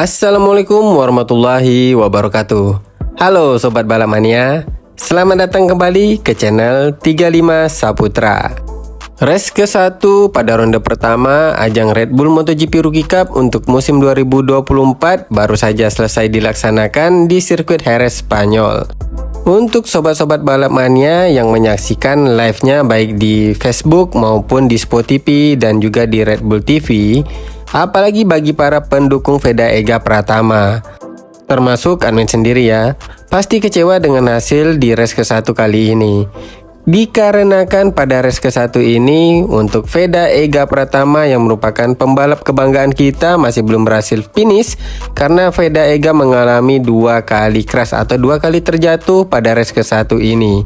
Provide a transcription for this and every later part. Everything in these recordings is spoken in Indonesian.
Assalamualaikum warahmatullahi wabarakatuh. Halo Sobat Balap Mania, selamat datang kembali ke channel 35 Saputra. Race ke-1 pada ronde pertama ajang Red Bull MotoGP Rookie Cup untuk musim 2024 baru saja selesai dilaksanakan di sirkuit Jerez, Spanyol. Untuk sobat-sobat balap mania yang menyaksikan live-nya baik di Facebook maupun di Spotify dan juga di Red Bull TV, apalagi bagi para pendukung Veda Ega Pratama, termasuk admin sendiri ya, pasti kecewa dengan hasil di race ke-1 kali ini. Dikarenakan pada race ke-1 ini untuk Veda Ega Pratama yang merupakan pembalap kebanggaan kita masih belum berhasil finish karena Veda Ega mengalami 2 kali crash atau 2 kali terjatuh pada race ke-1 ini.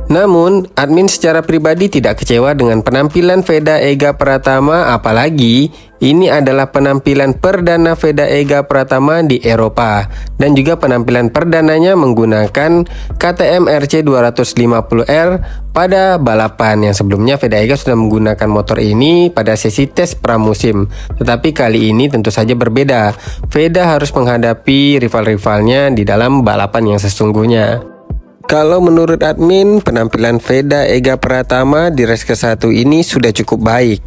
Namun, admin secara pribadi tidak kecewa dengan penampilan Veda Ega Pratama, apalagi ini adalah penampilan perdana Veda Ega Pratama di Eropa dan juga penampilan perdananya menggunakan KTM RC 250R pada balapan yang sebelumnya Veda Ega sudah menggunakan motor ini pada sesi tes pramusim. Tetapi kali ini tentu saja berbeda. Veda harus menghadapi rival-rivalnya di dalam balapan yang sesungguhnya. Kalau menurut admin, penampilan Veda Ega Pratama di race ke-1 ini sudah cukup baik.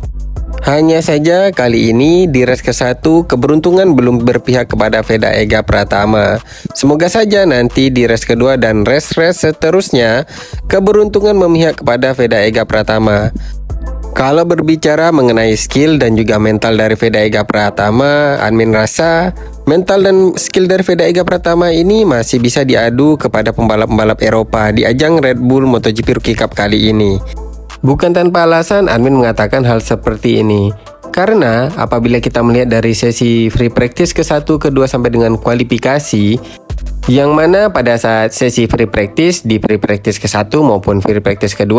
Hanya saja kali ini di race ke-1 keberuntungan belum berpihak kepada Veda Ega Pratama. Semoga saja nanti di race kedua dan race-race seterusnya keberuntungan memihak kepada Veda Ega Pratama. Kalau berbicara mengenai skill dan juga mental dari Veda Ega Pratama, admin rasa mental dan skill dari Veda Ega Pratama ini masih bisa diadu kepada pembalap-pembalap Eropa di ajang Red Bull MotoGP Rookie Cup kali ini. Bukan tanpa alasan admin mengatakan hal seperti ini. Karena apabila kita melihat dari sesi free practice ke-1, ke-2 sampai dengan kualifikasi, yang mana pada saat sesi free practice di free practice ke-1 maupun free practice ke-2,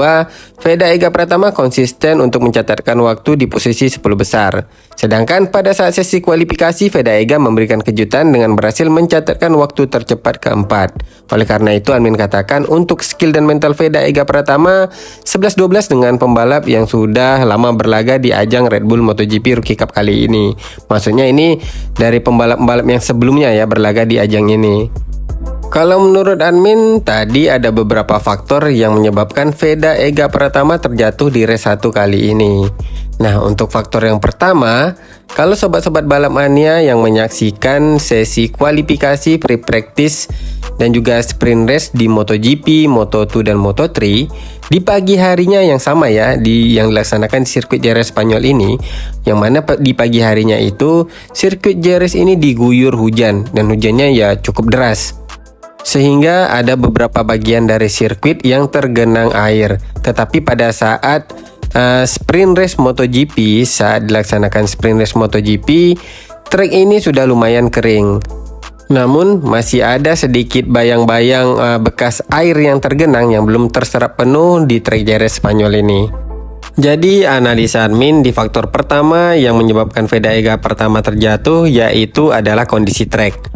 Veda Ega Pratama konsisten untuk mencatatkan waktu di posisi 10 besar. Sedangkan pada saat sesi kualifikasi, Veda Ega memberikan kejutan dengan berhasil mencatatkan waktu tercepat keempat. Oleh karena itu, admin katakan untuk skill dan mental Veda Ega Pratama 11-12 dengan pembalap yang sudah lama berlaga di ajang Red Bull MotoGP Rookie Cup kali ini. Maksudnya ini dari pembalap-pembalap yang sebelumnya ya berlaga di ajang ini. Kalau menurut admin, tadi ada beberapa faktor yang menyebabkan Veda Ega Pratama terjatuh di race 1 kali ini. Nah, untuk faktor yang pertama, kalau sobat-sobat balap mania yang menyaksikan sesi kualifikasi free practice dan juga sprint race di MotoGP, Moto2 dan Moto3 di pagi harinya yang sama ya, yang dilaksanakan di sirkuit Jerez Spanyol ini, yang mana di pagi harinya itu sirkuit Jerez ini diguyur hujan dan hujannya ya cukup deras. Sehingga ada beberapa bagian dari sirkuit yang tergenang air. Tetapi pada saat sprint race MotoGP, saat dilaksanakan sprint race MotoGP, trek ini sudah lumayan kering. Namun masih ada sedikit bayang-bayang bekas air yang tergenang yang belum terserap penuh di trek Jerez Spanyol ini. Jadi analisa admin di faktor pertama yang menyebabkan Veda Ega Pratama terjatuh yaitu adalah kondisi trek.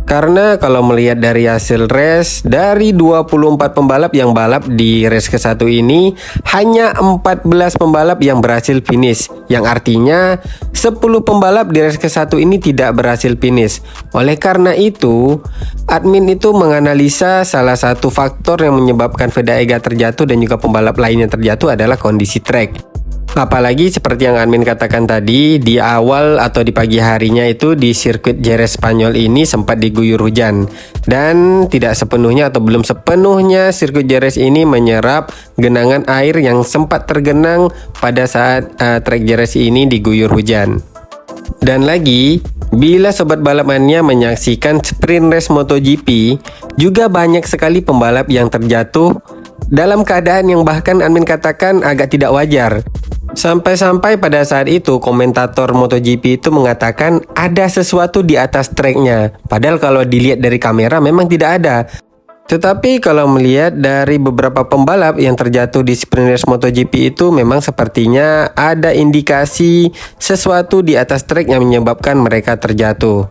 Karena kalau melihat dari hasil race, dari 24 pembalap yang balap di race ke-1 ini, hanya 14 pembalap yang berhasil finish. Yang artinya 10 pembalap di race ke-1 ini tidak berhasil finish. Oleh karena itu, admin itu menganalisa salah satu faktor yang menyebabkan Veda Ega terjatuh dan juga pembalap lainnya terjatuh adalah kondisi trek. Apalagi seperti yang admin katakan tadi, di awal atau di pagi harinya itu di sirkuit Jerez Spanyol ini sempat diguyur hujan. Dan tidak sepenuhnya atau belum sepenuhnya sirkuit Jerez ini menyerap genangan air yang sempat tergenang pada saat trek Jerez ini diguyur hujan. Dan lagi, bila sobat balap mania menyaksikan sprint race MotoGP, juga banyak sekali pembalap yang terjatuh dalam keadaan yang bahkan admin katakan agak tidak wajar. Sampai-sampai pada saat itu komentator MotoGP itu mengatakan ada sesuatu di atas treknya. Padahal kalau dilihat dari kamera memang tidak ada. Tetapi kalau melihat dari beberapa pembalap yang terjatuh di sprint race MotoGP itu memang sepertinya ada indikasi sesuatu di atas trek yang menyebabkan mereka terjatuh.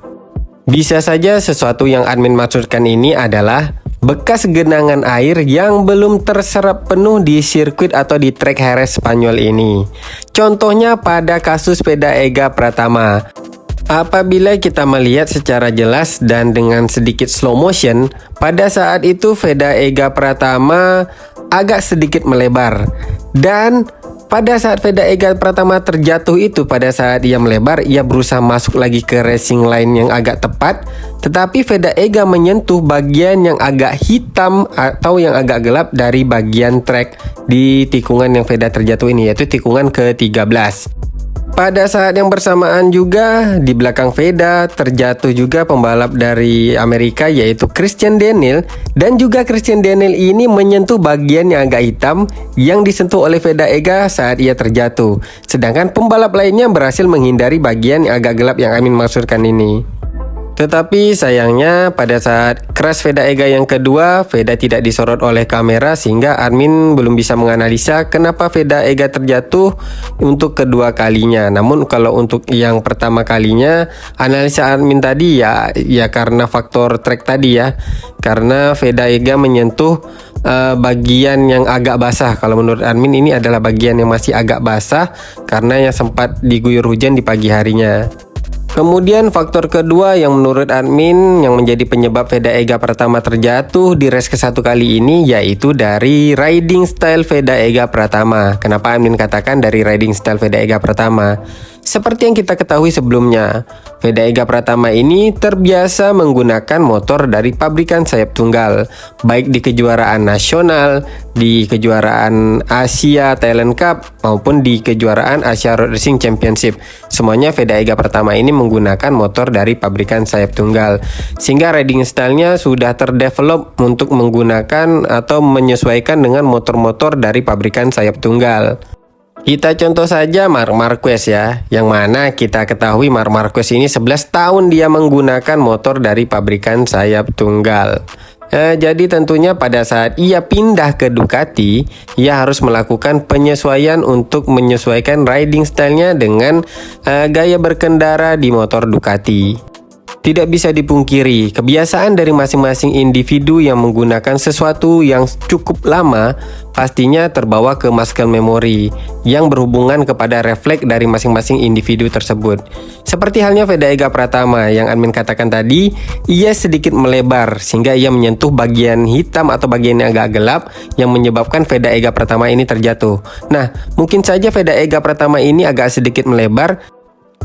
Bisa saja sesuatu yang admin maksudkan ini adalah bekas genangan air yang belum terserap penuh di sirkuit atau di trek Jerez Spanyol ini. Contohnya pada kasus Veda Ega Pratama. Apabila kita melihat secara jelas dan dengan sedikit slow motion, pada saat itu Veda Ega Pratama agak sedikit melebar. Dan pada saat Veda Ega Pratama terjatuh itu, pada saat ia melebar, ia berusaha masuk lagi ke racing line yang agak tepat. Tetapi Veda Ega menyentuh bagian yang agak hitam atau yang agak gelap dari bagian track di tikungan yang Veda terjatuh ini, yaitu tikungan ke-13. Pada saat yang bersamaan juga di belakang Veda terjatuh juga pembalap dari Amerika, yaitu Christian Daniel. Dan juga Christian Daniel ini menyentuh bagian yang agak hitam yang disentuh oleh Veda Ega saat ia terjatuh. Sedangkan pembalap lainnya berhasil menghindari bagian yang agak gelap yang Amin maksudkan ini. Tetapi sayangnya pada saat crash Veda Ega yang kedua, Veda tidak disorot oleh kamera sehingga admin belum bisa menganalisa kenapa Veda Ega terjatuh untuk kedua kalinya. Namun kalau untuk yang pertama kalinya, analisa admin tadi ya karena faktor track tadi ya. Karena Veda Ega menyentuh bagian yang agak basah. Kalau menurut admin ini adalah bagian yang masih agak basah karena yang sempat diguyur hujan di pagi harinya. Kemudian faktor kedua yang menurut admin yang menjadi penyebab Veda Ega Pratama terjatuh di race ke-1 kali ini, yaitu dari riding style Veda Ega Pratama. Kenapa admin katakan dari riding style Veda Ega Pratama? Seperti yang kita ketahui sebelumnya, Veda Ega Pratama ini terbiasa menggunakan motor dari pabrikan sayap tunggal, baik di kejuaraan nasional, di kejuaraan Asia Thailand Cup, maupun di kejuaraan Asia Road Racing Championship. Semuanya Veda Ega Pratama ini menggunakan motor dari pabrikan sayap tunggal, sehingga riding stylenya sudah terdevelop untuk menggunakan atau menyesuaikan dengan motor-motor dari pabrikan sayap tunggal. Kita contoh saja Marc Marquez ya, yang mana kita ketahui Marc Marquez ini 11 tahun dia menggunakan motor dari pabrikan sayap tunggal. Jadi tentunya pada saat ia pindah ke Ducati, ia harus melakukan penyesuaian untuk menyesuaikan riding stylenya dengan gaya berkendara di motor Ducati. Tidak bisa dipungkiri, kebiasaan dari masing-masing individu yang menggunakan sesuatu yang cukup lama pastinya terbawa ke muscle memory yang berhubungan kepada refleks dari masing-masing individu tersebut. Seperti halnya Veda Ega Pratama yang admin katakan tadi, ia sedikit melebar sehingga ia menyentuh bagian hitam atau bagian yang agak gelap yang menyebabkan Veda Ega Pratama ini terjatuh. Nah, mungkin saja Veda Ega Pratama ini agak sedikit melebar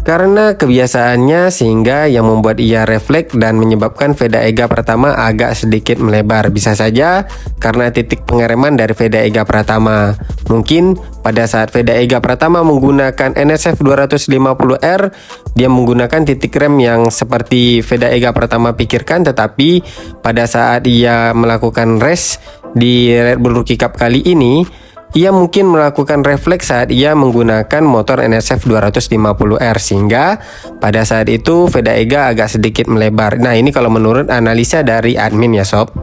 karena kebiasaannya sehingga yang membuat ia refleks dan menyebabkan Veda Ega Pratama agak sedikit melebar. Bisa saja karena titik pengereman dari Veda Ega Pratama. Mungkin pada saat Veda Ega Pratama menggunakan NSF 250R, dia menggunakan titik rem yang seperti Veda Ega Pratama pikirkan, tetapi pada saat ia melakukan race di Red Bull Rookie Cup kali ini, ia mungkin melakukan refleks saat ia menggunakan motor NSF 250R sehingga pada saat itu Veda Ega agak sedikit melebar. Nah, ini kalau menurut analisa dari admin ya sob.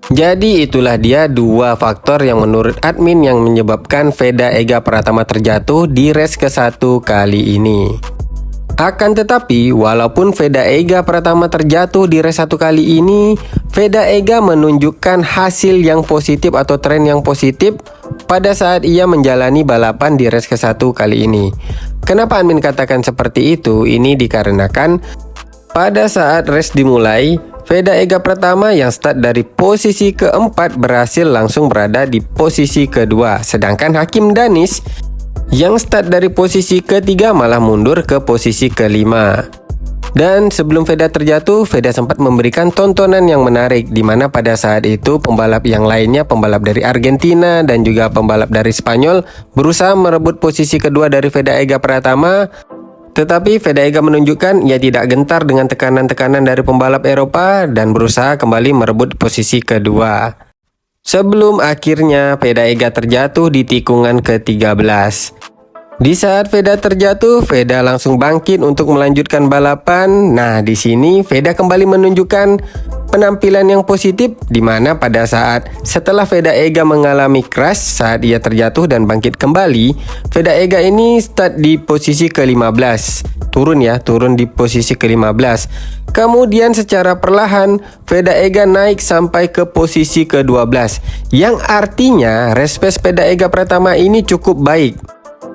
Jadi itulah dia dua faktor yang menurut admin yang menyebabkan Veda Ega Pratama terjatuh di race ke-1 kali ini. Akan tetapi, walaupun Veda Ega Pratama terjatuh di race 1 kali ini, Veda Ega menunjukkan hasil yang positif atau tren yang positif pada saat ia menjalani balapan di race ke-1 kali ini. Kenapa admin katakan seperti itu? Ini dikarenakan pada saat race dimulai, Veda Ega Pratama yang start dari posisi keempat berhasil langsung berada di posisi kedua, sedangkan Hakim Danis yang start dari posisi ketiga malah mundur ke posisi kelima. Dan sebelum Veda terjatuh, Veda sempat memberikan tontonan yang menarik, di mana pada saat itu pembalap yang lainnya, pembalap dari Argentina dan juga pembalap dari Spanyol berusaha merebut posisi kedua dari Veda Ega Pratama. Tetapi Veda Ega menunjukkan ia tidak gentar dengan tekanan-tekanan dari pembalap Eropa dan berusaha kembali merebut posisi kedua. Sebelum akhirnya Veda Ega terjatuh di tikungan ke-13. Di saat Veda terjatuh, Veda langsung bangkit untuk melanjutkan balapan. Nah, di sini Veda kembali menunjukkan penampilan yang positif, di mana pada saat setelah Veda Ega mengalami crash saat ia terjatuh dan bangkit kembali, Veda Ega ini start di posisi ke-15. Turun di posisi ke-15. Kemudian secara perlahan Veda Ega naik sampai ke posisi ke-12, yang artinya race pace Veda Ega Pratama ini cukup baik.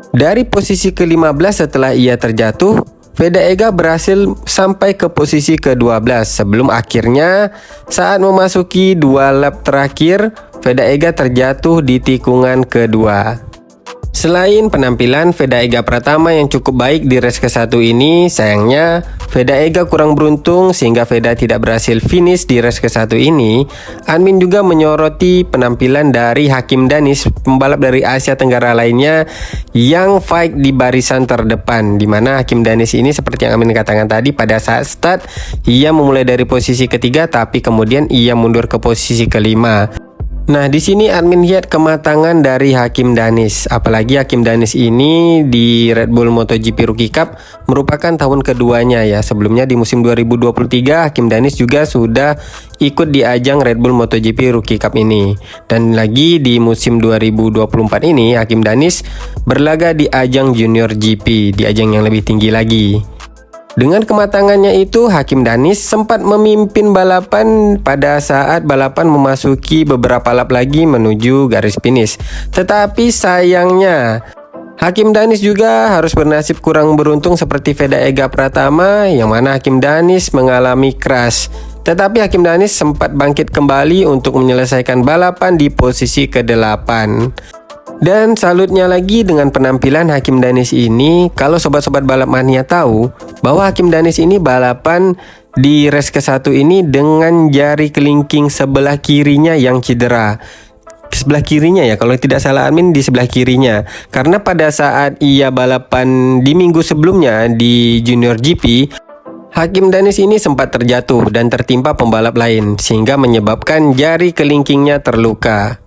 Dari posisi ke-15 setelah ia terjatuh, Veda Ega berhasil sampai ke posisi ke-12 sebelum akhirnya saat memasuki 2 lap terakhir, Veda Ega terjatuh di tikungan kedua. Selain penampilan Veda Ega Pratama yang cukup baik di race ke-1 ini, sayangnya Veda Ega kurang beruntung sehingga Veda tidak berhasil finish di race ke-1 ini. Admin juga menyoroti penampilan dari Hakim Danis, pembalap dari Asia Tenggara lainnya yang fight di barisan terdepan, di mana Hakim Danis ini seperti yang Admin katakan tadi, pada saat start ia memulai dari posisi ketiga tapi kemudian ia mundur ke posisi kelima. Nah, di sini admin lihat kematangan dari Hakim Danis. Apalagi Hakim Danis ini di Red Bull MotoGP Rookie Cup merupakan tahun keduanya ya. Sebelumnya di musim 2023 Hakim Danis juga sudah ikut di ajang Red Bull MotoGP Rookie Cup ini. Dan lagi di musim 2024 ini Hakim Danis berlaga di ajang Junior GP, di ajang yang lebih tinggi lagi. Dengan kematangannya itu, Hakim Danis sempat memimpin balapan pada saat balapan memasuki beberapa lap lagi menuju garis finish. Tetapi sayangnya, Hakim Danis juga harus bernasib kurang beruntung seperti Veda Ega Pratama, yang mana Hakim Danis mengalami crash. Tetapi Hakim Danis sempat bangkit kembali untuk menyelesaikan balapan di posisi ke-8. Dan salutnya lagi dengan penampilan Hakim Danis ini, kalau sobat-sobat balap mania tahu bahwa Hakim Danis ini balapan di race ke-1 ini dengan jari kelingking sebelah kirinya yang cedera. Sebelah kirinya ya, kalau tidak salah admin di sebelah kirinya. Karena pada saat ia balapan di minggu sebelumnya di Junior GP, Hakim Danis ini sempat terjatuh dan tertimpa pembalap lain sehingga menyebabkan jari kelingkingnya terluka.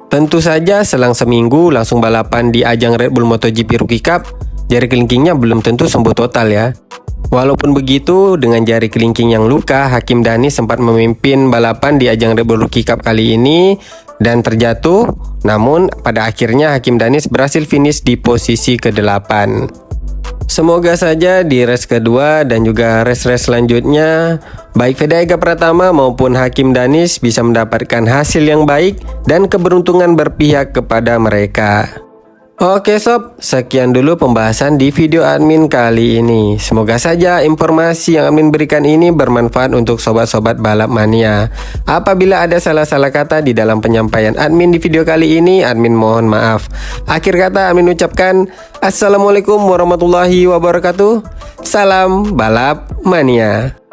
Tentu saja selang seminggu langsung balapan di ajang Red Bull MotoGP Rookie Cup, jari kelingkingnya belum tentu sembuh total ya. Walaupun begitu, dengan jari kelingking yang luka, Hakim Danis sempat memimpin balapan di ajang Red Bull Rookie Cup kali ini dan terjatuh. Namun pada akhirnya Hakim Danis berhasil finish di posisi ke-8. Semoga saja di race kedua dan juga race-race selanjutnya, baik Veda Ega Pratama maupun Hakim Danis bisa mendapatkan hasil yang baik dan keberuntungan berpihak kepada mereka. Oke sob, sekian dulu pembahasan di video admin kali ini. Semoga saja informasi yang admin berikan ini bermanfaat untuk sobat-sobat balap mania. Apabila ada salah-salah kata di dalam penyampaian admin di video kali ini, admin mohon maaf. Akhir kata admin ucapkan Assalamualaikum warahmatullahi wabarakatuh. Salam balap mania.